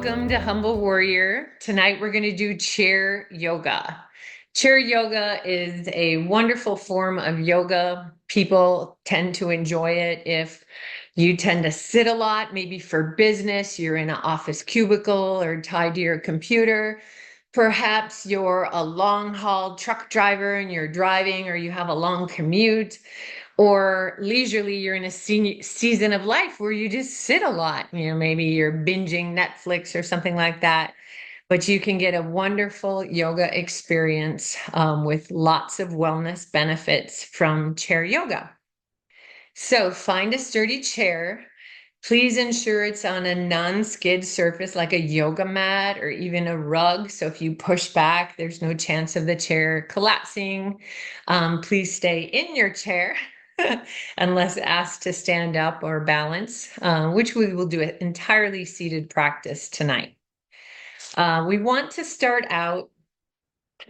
Welcome to Humble Warrior. Tonight we're going to do chair yoga. Chair yoga is a wonderful form of yoga. People tend to enjoy it if you tend to sit a lot, maybe for business, you're in an office cubicle or tied to your computer. Perhaps you're a long haul truck driver and you're driving, or you have a long commute, or leisurely, you're in a season of life where you just sit a lot. Maybe you're binging Netflix or something like that. But you can get a wonderful yoga experience with lots of wellness benefits from chair yoga. So find a sturdy chair. Please ensure it's on a non-skid surface like a yoga mat or even a rug. So if you push back, there's no chance of the chair collapsing. Please stay in your chair unless asked to stand up or balance, which we will do an entirely seated practice tonight. We want to start out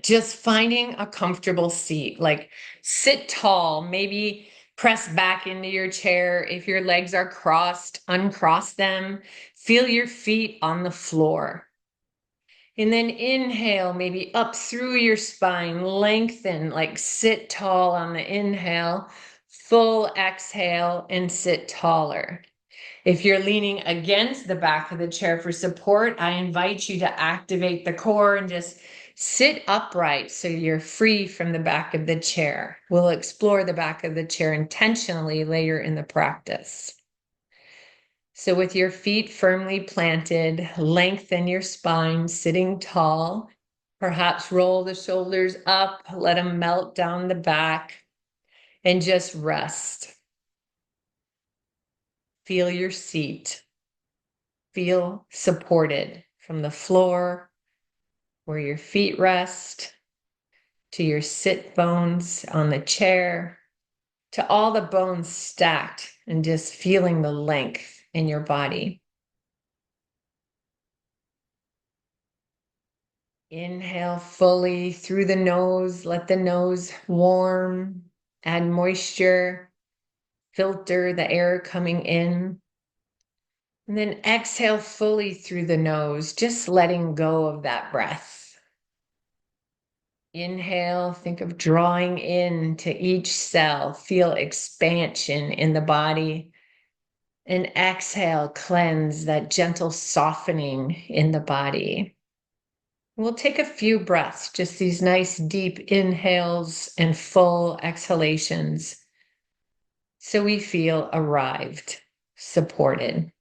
just finding a comfortable seat, like sit tall, maybe press back into your chair. If your legs are crossed, uncross them. Feel your feet on the floor. And then inhale, maybe up through your spine, lengthen, like sit tall on the inhale, full exhale, and sit taller. If you're leaning against the back of the chair for support, I invite you to activate the core and just sit upright so you're free from the back of the chair. We'll explore the back of the chair intentionally later in the practice. So with your feet firmly planted, lengthen your spine, sitting tall. Perhaps roll the shoulders up, let them melt down the back, and just rest. Feel your seat. Feel supported from the floor where your feet rest, to your sit bones on the chair, to all the bones stacked, and just feeling the length in your body. Inhale fully through the nose. Let the nose warm, add moisture, filter the air coming in. And then exhale fully through the nose, just letting go of that breath. Inhale, think of drawing into each cell, feel expansion in the body. And exhale, cleanse, that gentle softening in the body. We'll take a few breaths, just these nice deep inhales and full exhalations, so we feel arrived, supported,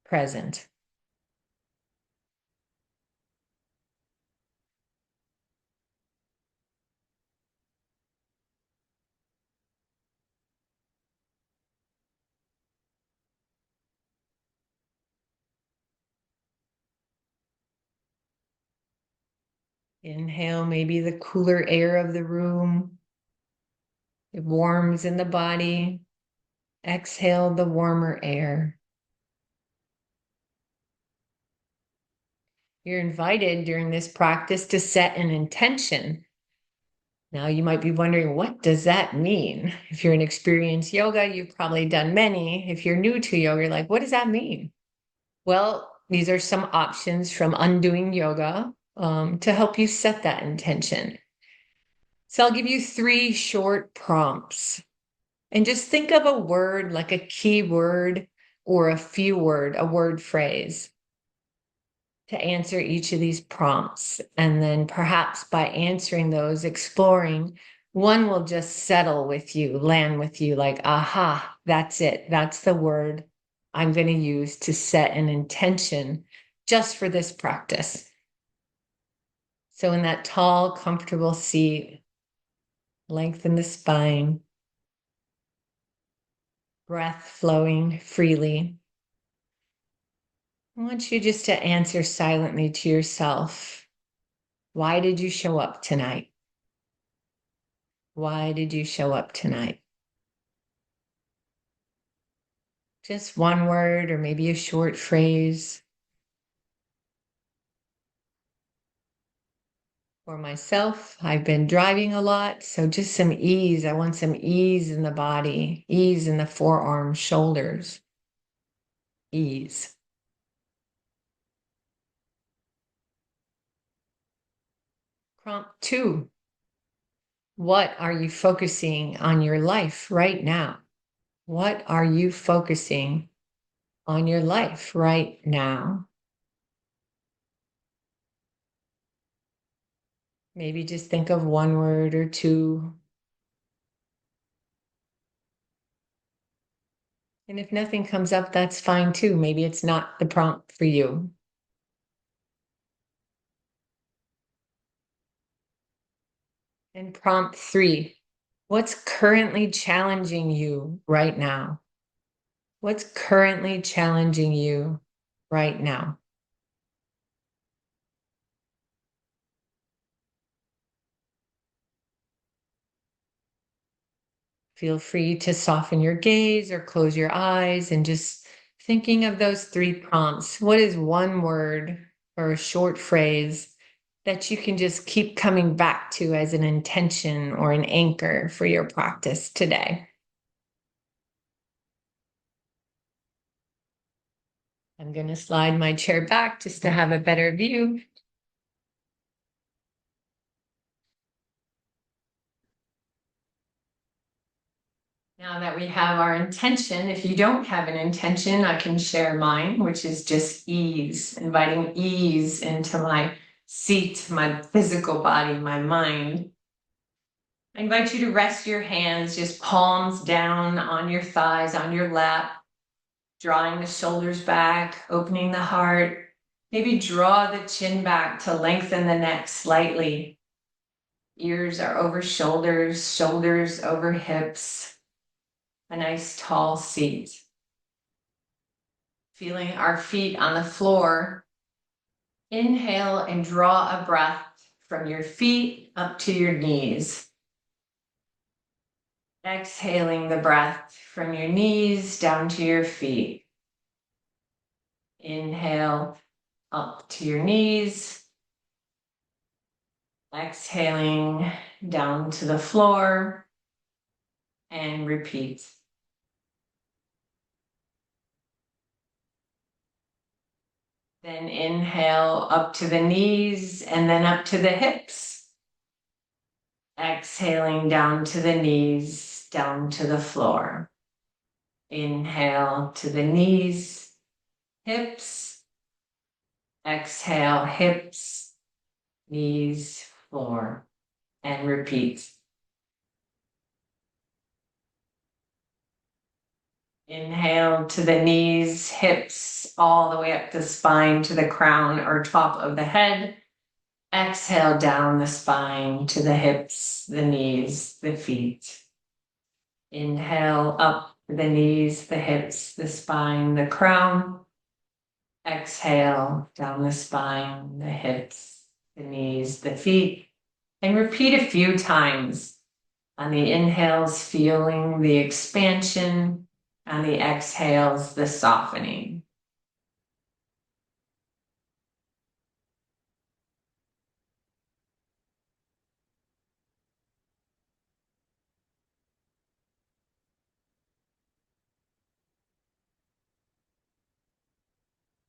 present. Inhale, maybe the cooler air of the room. It warms in the body. Exhale the warmer air. You're invited during this practice to set an intention. Now you might be wondering, what does that mean? If you're an experienced yoga, you've probably done many. If you're new to yoga, you're like, what does that mean? Well, these are some options from Undoing Yoga to help you set that intention. So I'll give you 3 short prompts. And just think of a word, like a key word or a word phrase, to answer each of these prompts. And then perhaps by answering those, exploring, one will just settle with you, land with you like, aha, that's it. That's the word I'm going to use to set an intention just for this practice. So in that tall, comfortable seat, lengthen the spine, breath flowing freely. I want you just to answer silently to yourself. Why did you show up tonight? Why did you show up tonight? Just one word or maybe a short phrase. For myself, I've been driving a lot, so just some ease. I want some ease in the body, ease in the forearms, shoulders, ease. Prompt 2. What are you focusing on your life right now? What are you focusing on your life right now? Maybe just think of one word or two. And if nothing comes up, that's fine too. Maybe it's not the prompt for you. And prompt 3, what's currently challenging you right now? What's currently challenging you right now? Feel free to soften your gaze or close your eyes and just thinking of those 3 prompts. What is one word or a short phrase that you can just keep coming back to as an intention or an anchor for your practice today? I'm going to slide my chair back just to have a better view. Now that we have our intention, if you don't have an intention, I can share mine, which is just ease, inviting ease into my seat, my physical body, my mind. I invite you to rest your hands, just palms down on your thighs, on your lap, drawing the shoulders back, opening the heart. Maybe draw the chin back to lengthen the neck slightly. Ears are over shoulders, shoulders over hips. A nice tall seat. Feeling our feet on the floor. Inhale and draw a breath from your feet up to your knees. Exhaling the breath from your knees down to your feet. Inhale up to your knees. Exhaling down to the floor. And repeat. Then inhale up to the knees and then up to the hips. Exhaling down to the knees, down to the floor. Inhale to the knees, hips. Exhale, hips, knees, floor. And repeat. Inhale to the knees, hips, all the way up the spine to the crown or top of the head. Exhale down the spine to the hips, the knees, the feet. Inhale up the knees, the hips, the spine, the crown. Exhale down the spine, the hips, the knees, the feet. And repeat a few times. On the inhales, feeling the expansion. On the exhales, the softening.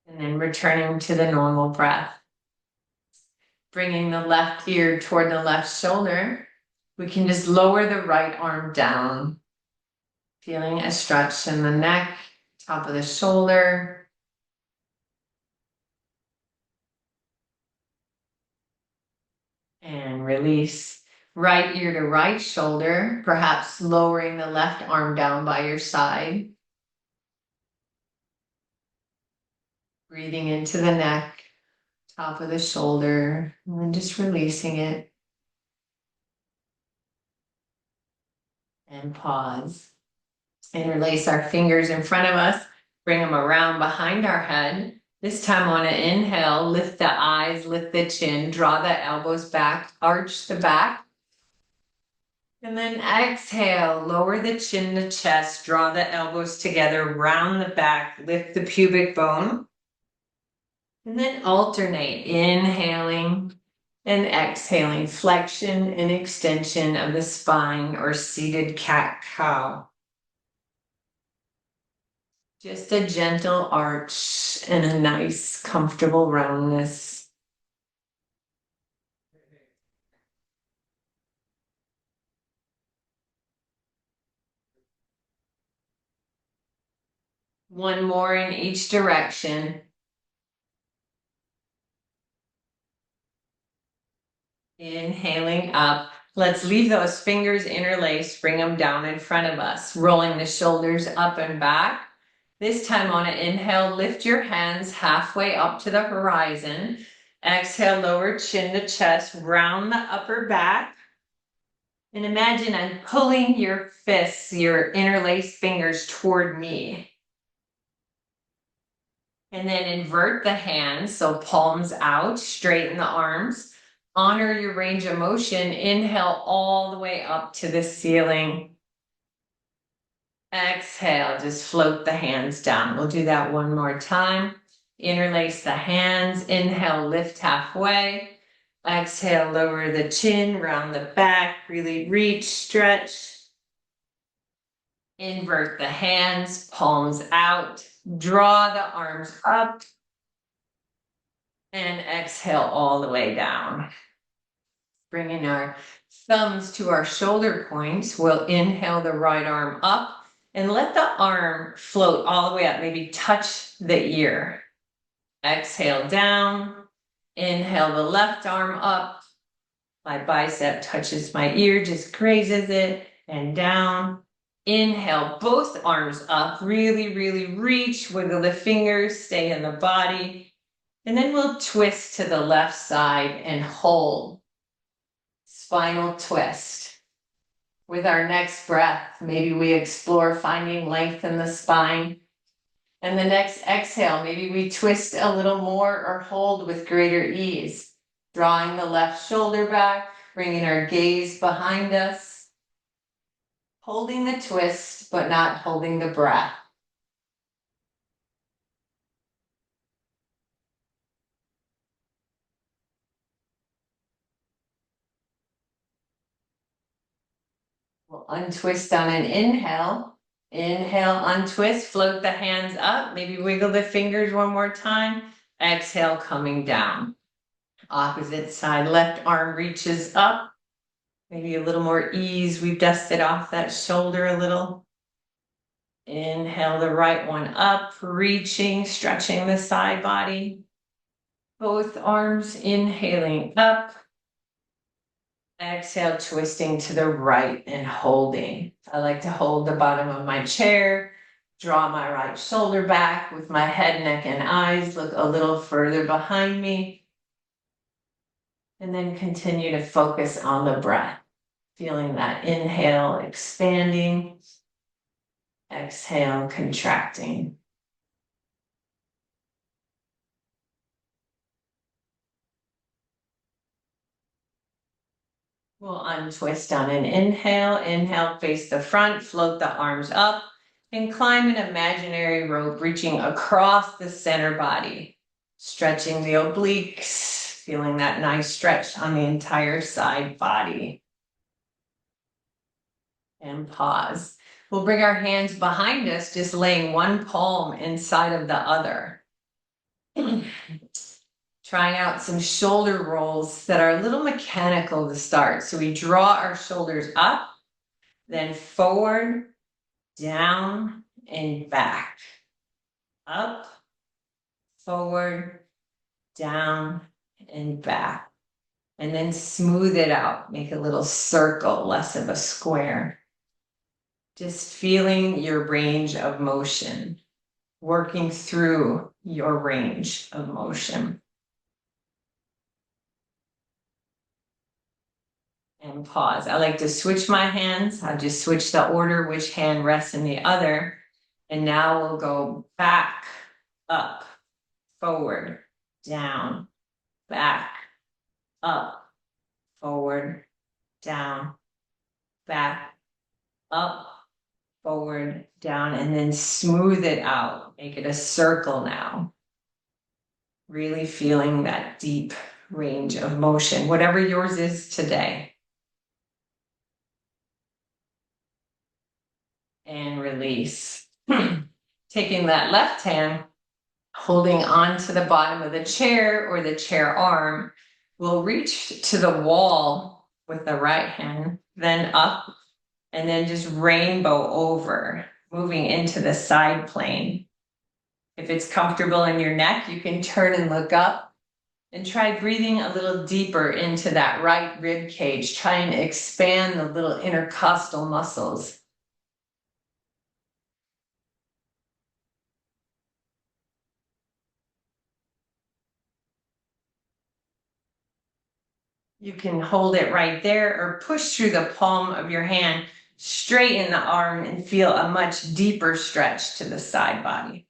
And then returning to the normal breath. Bringing the left ear toward the left shoulder. We can just lower the right arm down. Feeling a stretch in the neck, top of the shoulder. And release. Right ear to right shoulder, perhaps lowering the left arm down by your side. Breathing into the neck, top of the shoulder, and then just releasing it. And pause. Interlace our fingers in front of us, bring them around behind our head. This time on an inhale, lift the eyes, lift the chin, draw the elbows back, arch the back. And then exhale, lower the chin to chest, draw the elbows together, round the back, lift the pubic bone. And then alternate, inhaling and exhaling, flexion and extension of the spine or seated cat-cow. Just a gentle arch and a nice, comfortable roundness. One more in each direction. Inhaling up. Let's leave those fingers interlaced, bring them down in front of us, rolling the shoulders up and back. This time on an inhale, lift your hands halfway up to the horizon. Exhale, lower chin to chest, round the upper back. And imagine I'm pulling your fists, your interlaced fingers toward me. And then invert the hands, so palms out, straighten the arms. Honor your range of motion. Inhale all the way up to the ceiling. Exhale, just float the hands down. We'll do that one more time. Interlace the hands. Inhale, lift halfway. Exhale, lower the chin, round the back, really reach, stretch. Invert the hands, palms out. Draw the arms up. And exhale all the way down. Bringing our thumbs to our shoulder points. We'll inhale the right arm up and let the arm float all the way up, maybe touch the ear. Exhale down. Inhale the left arm up. My bicep touches my ear, just grazes it, and down. Inhale, both arms up, really, really reach, wiggle the fingers, stay in the body. And then we'll twist to the left side and hold. Spinal twist. With our next breath, maybe we explore finding length in the spine. And the next exhale, maybe we twist a little more or hold with greater ease. Drawing the left shoulder back, bringing our gaze behind us. Holding the twist, but not holding the breath. We'll untwist on an inhale. Inhale, untwist, float the hands up. Maybe wiggle the fingers one more time. Exhale, coming down. Opposite side, left arm reaches up. Maybe a little more ease. We've dusted off that shoulder a little. Inhale the right one up, reaching, stretching the side body. Both arms inhaling up. Exhale, twisting to the right and holding. I like to hold the bottom of my chair, draw my right shoulder back with my head, neck, and eyes, look a little further behind me. And then continue to focus on the breath, feeling that inhale, expanding, exhale, contracting. We'll untwist on an inhale. Inhale, face the front, float the arms up, and climb an imaginary rope reaching across the center body. Stretching the obliques, feeling that nice stretch on the entire side body. And pause. We'll bring our hands behind us, just laying one palm inside of the other. Trying out some shoulder rolls that are a little mechanical to start. So we draw our shoulders up, then forward, down, and back. Up, forward, down, and back. And then smooth it out. Make a little circle, less of a square. Just feeling your range of motion. Working through your range of motion. And pause. I like to switch my hands. I'll just switch the order, which hand rests in the other. And now we'll go back, up, forward, down, back, up, forward, down, back, up, forward, down, and then smooth it out. Make it a circle now. Really feeling that deep range of motion, whatever yours is today. And release. Taking that left hand, holding on to the bottom of the chair or the chair arm, we'll reach to the wall with the right hand, then up, and then just rainbow over, moving into the side plane. If it's comfortable in your neck, you can turn and look up and try breathing a little deeper into that right rib cage. Try and expand the little intercostal muscles. You can hold it right there or push through the palm of your hand, straighten the arm and feel a much deeper stretch to the side body.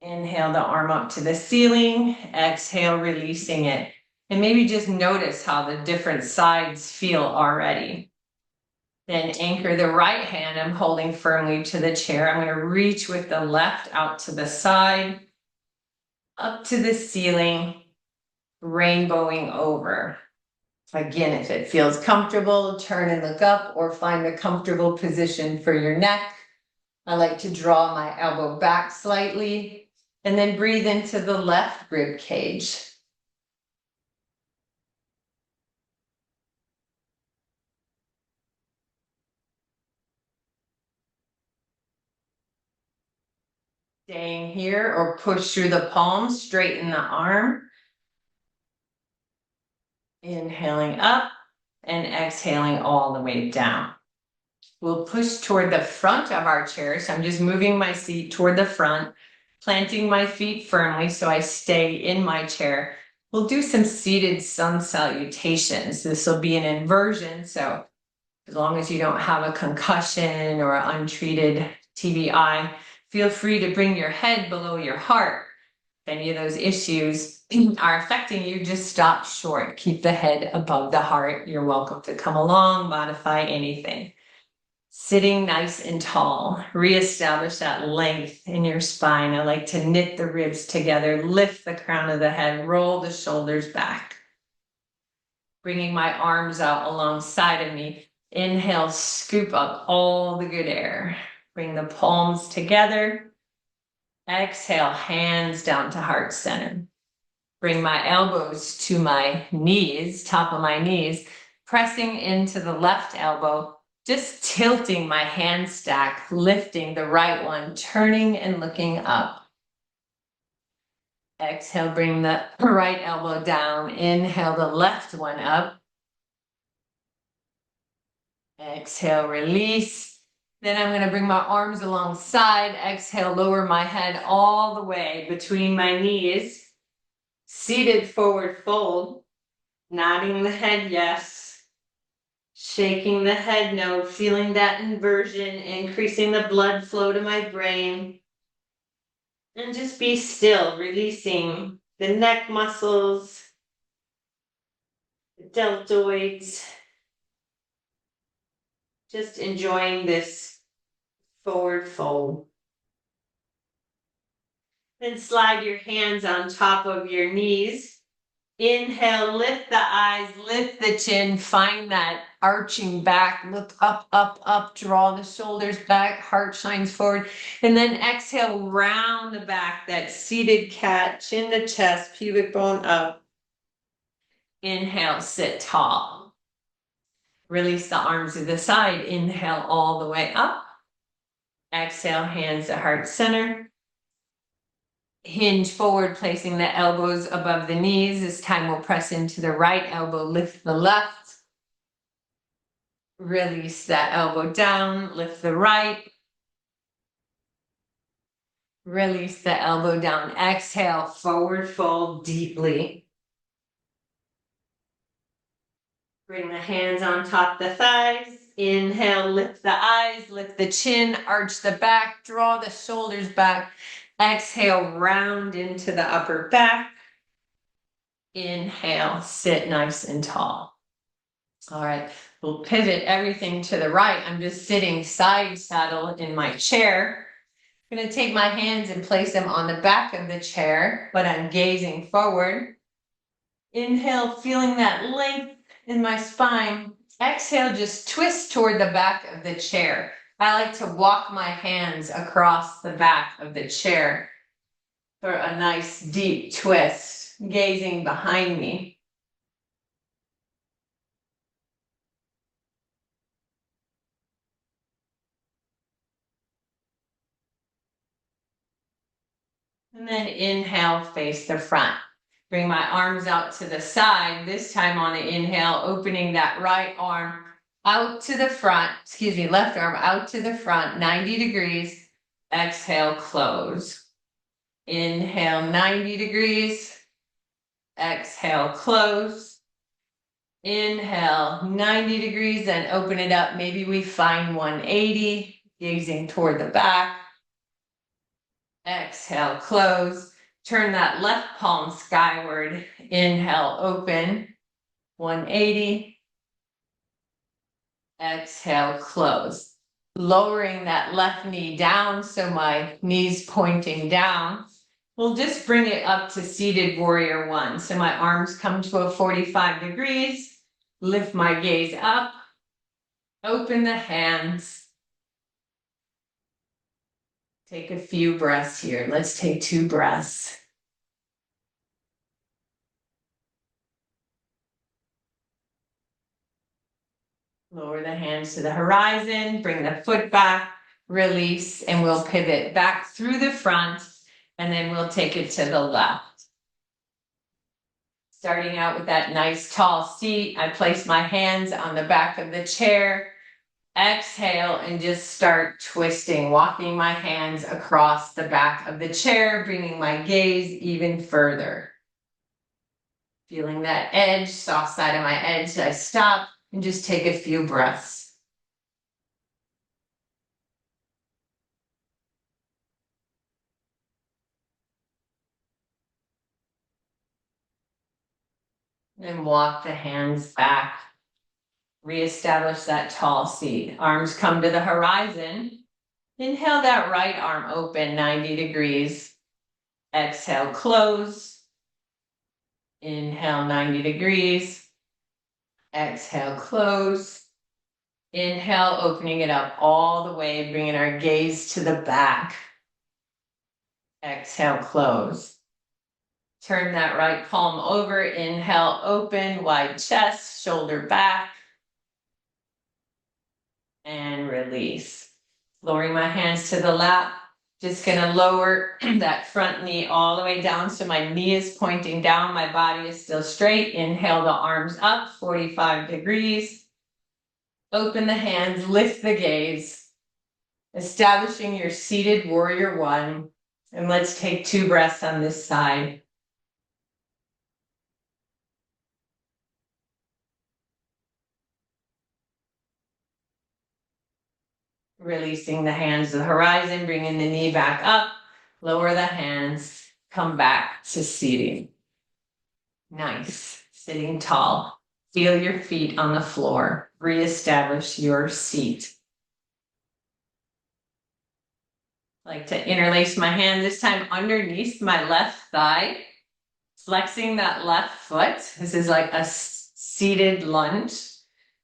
Inhale the arm up to the ceiling, exhale, releasing it. And maybe just notice how the different sides feel already. Then anchor the right hand, I'm holding firmly to the chair. I'm going to reach with the left out to the side, up to the ceiling, rainbowing over. Again, if it feels comfortable, turn and look up or find a comfortable position for your neck. I like to draw my elbow back slightly and then breathe into the left rib cage. Staying here or push through the palms, straighten the arm. Inhaling up and exhaling all the way down. We'll push toward the front of our chair. So I'm just moving my seat toward the front, planting my feet firmly so I stay in my chair. We'll do some seated sun salutations. This will be an inversion. So as long as you don't have a concussion or untreated TBI, feel free to bring your head below your heart. If any of those issues are affecting you, just stop short. Keep the head above the heart. You're welcome to come along, modify anything. Sitting nice and tall, reestablish that length in your spine. I like to knit the ribs together, lift the crown of the head, roll the shoulders back. Bringing my arms out alongside of me. Inhale, scoop up all the good air. Bring the palms together. Exhale, hands down to heart center. Bring my elbows to my knees, top of my knees, pressing into the left elbow, just tilting my hand stack, lifting the right one, turning and looking up. Exhale, bring the right elbow down. Inhale the left one up. Exhale, release. Then I'm going to bring my arms alongside. Exhale, lower my head all the way between my knees. Seated forward fold. Nodding the head yes. Shaking the head no. Feeling that inversion, increasing the blood flow to my brain. And just be still, releasing the neck muscles, the deltoids. Just enjoying this forward fold. Then slide your hands on top of your knees. Inhale, lift the eyes, lift the chin, find that arching back, look up, up, up, draw the shoulders back, heart shines forward. And then exhale, round the back, that seated cat, chin to chest, pubic bone up. Inhale, sit tall. Release the arms to the side, inhale all the way up. Exhale, hands to heart center. Hinge forward, placing the elbows above the knees. This time we'll press into the right elbow, lift the left. Release that elbow down, lift the right. Release the elbow down, exhale, forward fold deeply. Bring the hands on top the thighs. Inhale, lift the eyes, lift the chin, arch the back, draw the shoulders back. Exhale, round into the upper back. Inhale, sit nice and tall. All right, we'll pivot everything to the right. I'm just sitting side saddle in my chair. I'm going to take my hands and place them on the back of the chair, but I'm gazing forward. Inhale, feeling that length in my spine. Exhale, just twist toward the back of the chair. I like to walk my hands across the back of the chair for a nice deep twist, gazing behind me. And then inhale, face the front. Bring my arms out to the side. This time on the inhale, opening that right arm out to the front, left arm out to the front, 90 degrees. Exhale, close. Inhale, 90 degrees. Exhale, close. Inhale, 90 degrees, and open it up. Maybe we find 180, gazing toward the back. Exhale, close. Turn that left palm skyward. Inhale, open. 180. Exhale, close. Lowering that left knee down so my knee's pointing down. We'll just bring it up to seated warrior one. So my arms come to a 45 degrees. Lift my gaze up. Open the hands. Take a few breaths here. Let's take 2 breaths. Lower the hands to the horizon, bring the foot back, release, and we'll pivot back through the front, and then we'll take it to the left. Starting out with that nice tall seat, I place my hands on the back of the chair. Exhale and just start twisting, walking my hands across the back of the chair, bringing my gaze even further. Feeling that edge, soft side of my edge, I stop and just take a few breaths. And walk the hands back. Reestablish that tall seat. Arms come to the horizon. Inhale that right arm open, 90 degrees. Exhale, close. Inhale, 90 degrees. Exhale, close. Inhale, opening it up all the way, bringing our gaze to the back. Exhale, close. Turn that right palm over. Inhale, open, wide chest, shoulder back. And release. Lowering my hands to the lap. Just gonna lower that front knee all the way down so my knee is pointing down, my body is still straight. Inhale the arms up, 45 degrees. Open the hands, lift the gaze. Establishing your seated warrior one. And let's take 2 breaths on this side. Releasing the hands to the horizon, bringing the knee back up, lower the hands, come back to seating. Nice, sitting tall. Feel your feet on the floor. Reestablish your seat. Like to interlace my hand this time underneath my left thigh, flexing that left foot. This is like a seated lunge.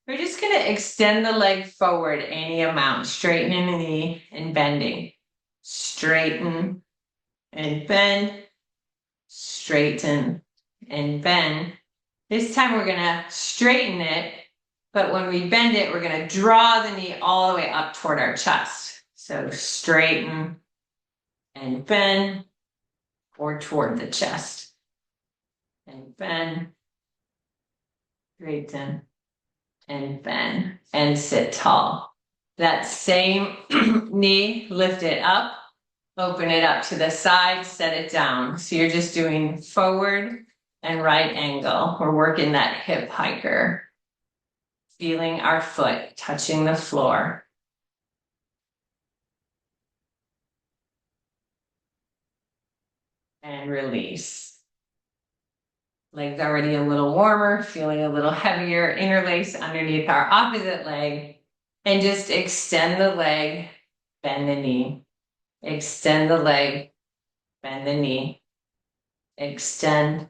We're just going to extend the leg forward any amount, straightening the knee and bending. Straighten and bend, straighten and bend. This time we're going to straighten it, but when we bend it, we're going to draw the knee all the way up toward our chest. So straighten and bend, or toward the chest. And bend, straighten, and bend, and sit tall. That same knee, lift it up, open it up to the side, set it down. So you're just doing forward and right angle. We're working that hip hiker. Feeling our foot touching the floor. And release. Legs already a little warmer, feeling a little heavier. Interlace underneath our opposite leg. And just extend the leg, bend the knee. Extend the leg, bend the knee. Extend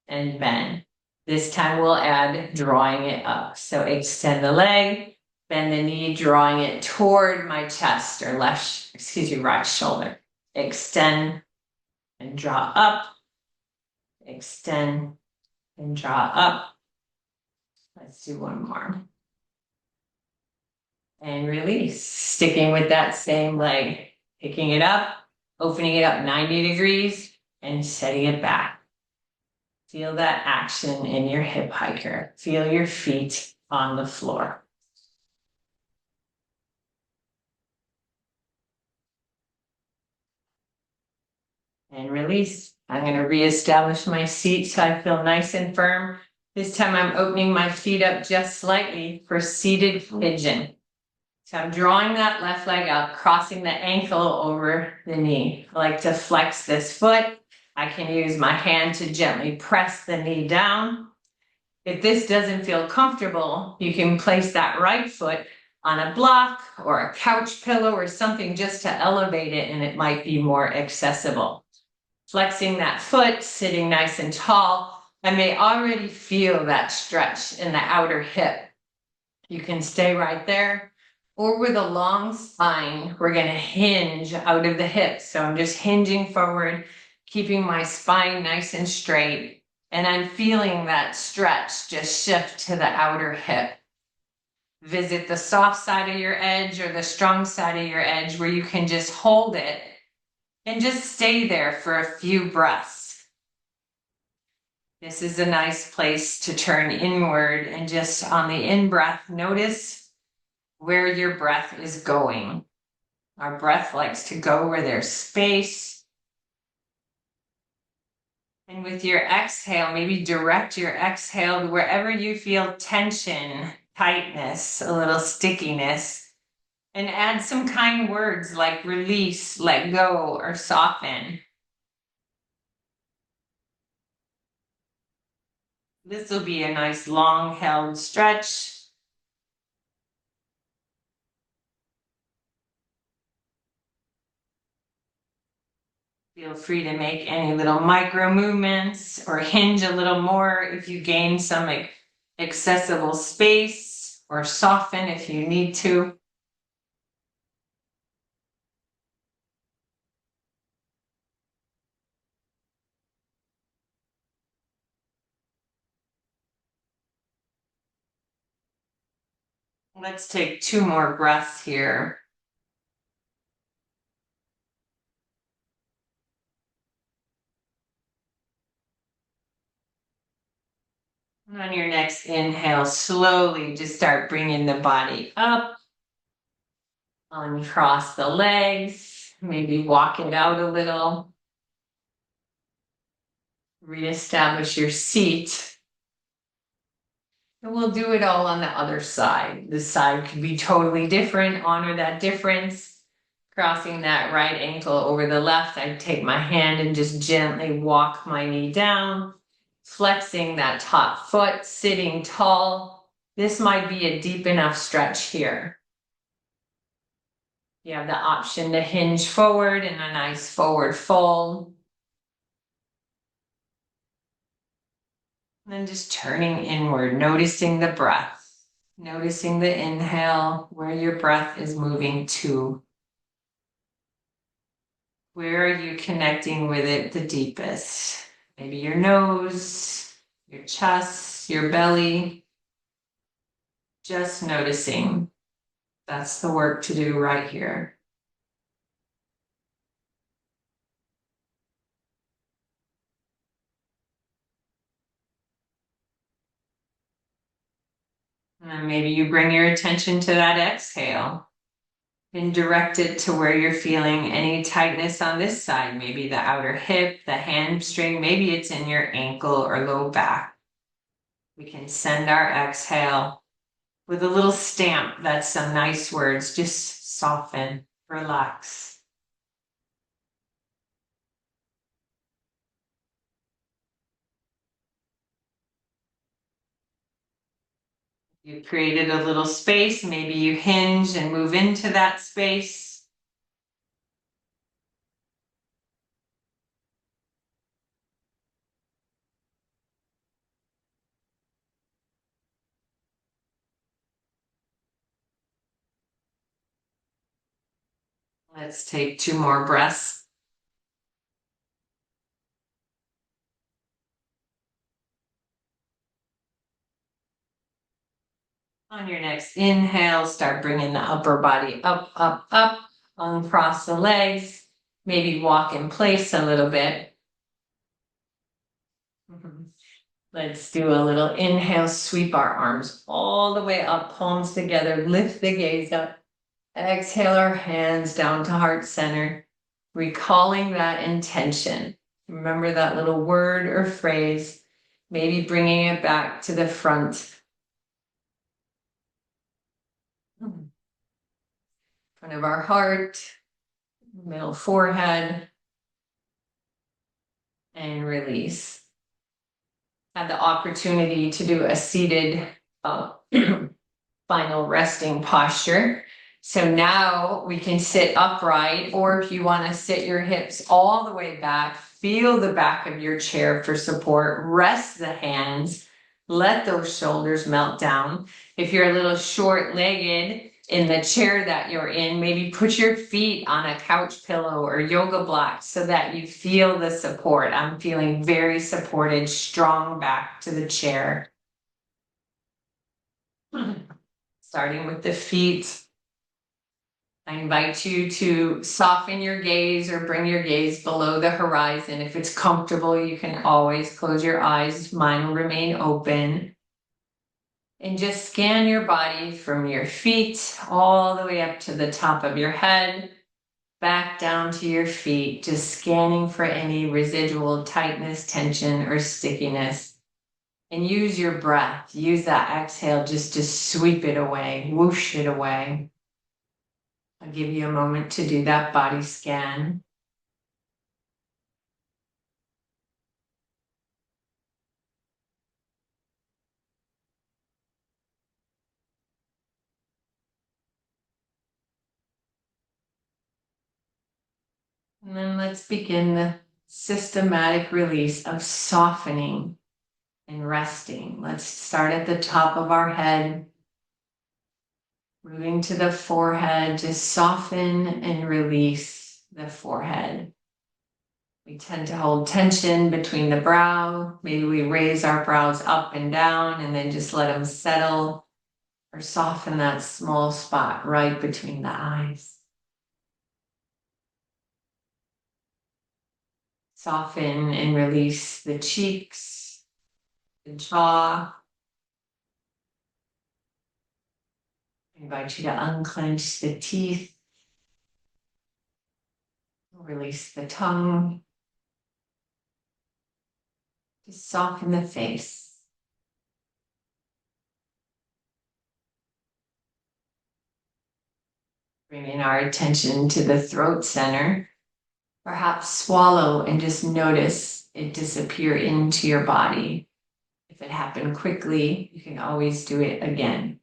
and bend. This time we'll add drawing it up. So extend the leg, bend the knee, drawing it toward my chest or right shoulder. Extend and draw up. Extend and draw up. Let's do one more. And release, sticking with that same leg, picking it up, opening it up 90 degrees and setting it back. Feel that action in your hip hiker. Feel your feet on the floor. And release. I'm going to reestablish my seat so I feel nice and firm. This time I'm opening my feet up just slightly for seated pigeon. So I'm drawing that left leg up, crossing the ankle over the knee. I like to flex this foot. I can use my hand to gently press the knee down. If this doesn't feel comfortable, you can place that right foot on a block or a couch pillow or something just to elevate it, and it might be more accessible. Flexing that foot, sitting nice and tall. I may already feel that stretch in the outer hip. You can stay right there. Or with a long spine, we're going to hinge out of the hips. So I'm just hinging forward, keeping my spine nice and straight. And I'm feeling that stretch just shift to the outer hip. Visit the soft side of your edge or the strong side of your edge where you can just hold it and just stay there for a few breaths. This is a nice place to turn inward and just on the in-breath, notice where your breath is going. Our breath likes to go where there's space. And with your exhale, maybe direct your exhale to wherever you feel tension, tightness, a little stickiness, and add some kind words like release, let go, or soften. This will be a nice long held stretch. Feel free to make any little micro movements or hinge a little more if you gain some accessible space, or soften if you need to. Let's take 2 more breaths here. And on your next inhale, slowly just start bringing the body up. Uncross the legs, maybe walk it out a little. Reestablish your seat. And we'll do it all on the other side. This side could be totally different. Honor that difference. Crossing that right ankle over the left, I take my hand and just gently walk my knee down. Flexing that top foot, sitting tall. This might be a deep enough stretch here. You have the option to hinge forward in a nice forward fold. And then just turning inward, noticing the breath. Noticing the inhale, where your breath is moving to. Where are you connecting with it the deepest? Maybe your nose, your chest, your belly. Just noticing. That's the work to do right here. And maybe you bring your attention to that exhale and direct it to where you're feeling any tightness on this side, maybe the outer hip, the hamstring, maybe it's in your ankle or low back. We can send our exhale with a little stamp. That's some nice words. Just soften, relax. You created a little space. Maybe you hinge and move into that space. Let's take 2 more breaths. On your next inhale, start bringing the upper body up, up, up, uncross the legs. Maybe walk in place a little bit. Let's do a little inhale, sweep our arms all the way up, palms together, lift the gaze up. Exhale our hands down to heart center, recalling that intention. Remember that little word or phrase, maybe bringing it back to the front. Front of our heart, middle forehead, and release. Have the opportunity to do a seated final resting posture. So now we can sit upright, or if you want to sit your hips all the way back, feel the back of your chair for support, rest the hands, let those shoulders melt down. If you're a little short-legged in the chair that you're in, maybe put your feet on a couch pillow or yoga block so that you feel the support. I'm feeling very supported, strong back to the chair. Starting with the feet. I invite you to soften your gaze or bring your gaze below the horizon. If it's comfortable, you can always close your eyes. Mine will remain open. And just scan your body from your feet all the way up to the top of your head, back down to your feet, just scanning for any residual tightness, tension, or stickiness. And use your breath. Use that exhale just to sweep it away, whoosh it away. I'll give you a moment to do that body scan. And then let's begin the systematic release of softening and resting. Let's start at the top of our head, moving to the forehead, just soften and release the forehead. We tend to hold tension between the brow. Maybe we raise our brows up and down and then just let them settle, or soften that small spot right between the eyes. Soften and release the cheeks, the jaw. I invite you to unclench the teeth, release the tongue. Just soften the face. Bringing our attention to the throat center. Perhaps swallow and just notice it disappear into your body. If it happened quickly, you can always do it again.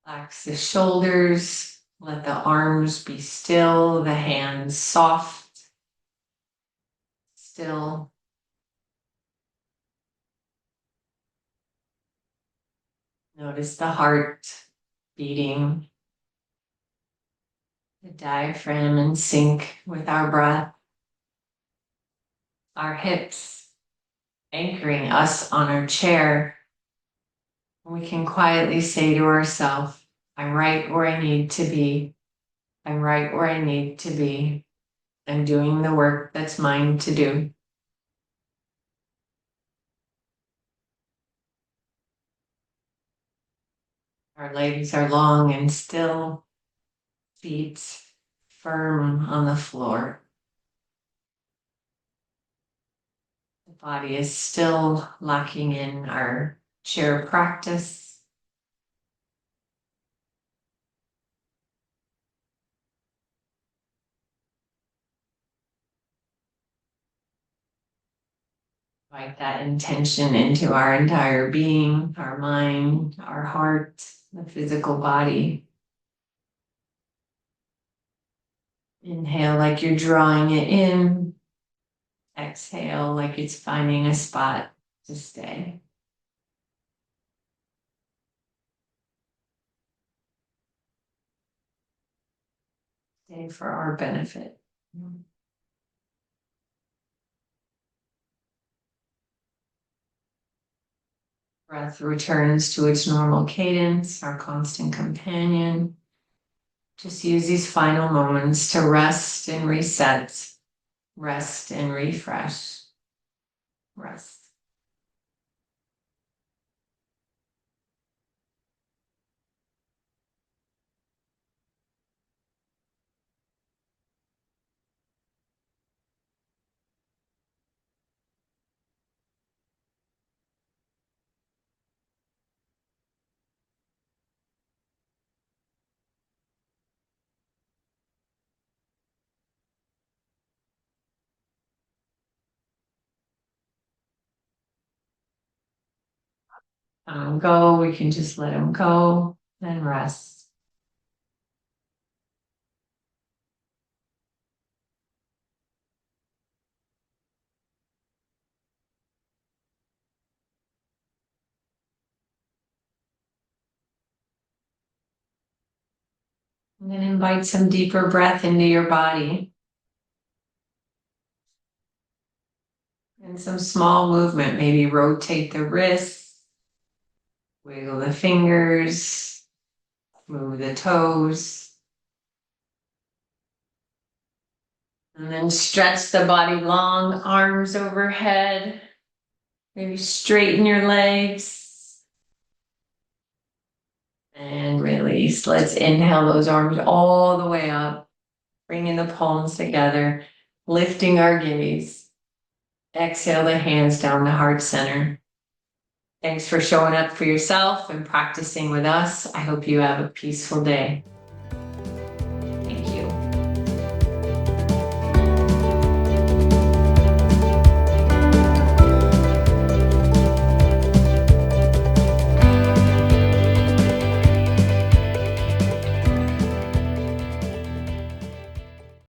Relax the shoulders. Let the arms be still, the hands soft, still. Notice the heart beating, the diaphragm in sync with our breath, our hips anchoring us on our chair. We can quietly say to ourselves, I'm right where I need to be. I'm right where I need to be. I'm doing the work that's mine to do. Our legs are long and still, feet firm on the floor. The body is still locking in our chair practice. Invite that intention into our entire being, our mind, our heart, the physical body. Inhale like you're drawing it in. Exhale like it's finding a spot to stay. Stay for our benefit. Breath returns to its normal cadence, our constant companion. Just use these final moments to rest and reset, rest and refresh, rest. Go, we can just let them go and rest. And then invite some deeper breath into your body. And some small movement, maybe rotate the wrists, wiggle the fingers, move the toes. And then stretch the body long, arms overhead. Maybe straighten your legs. And release. Let's inhale those arms all the way up. Bringing the palms together, lifting our gaze. Exhale the hands down to heart center. Thanks for showing up for yourself and practicing with us. I hope you have a peaceful day.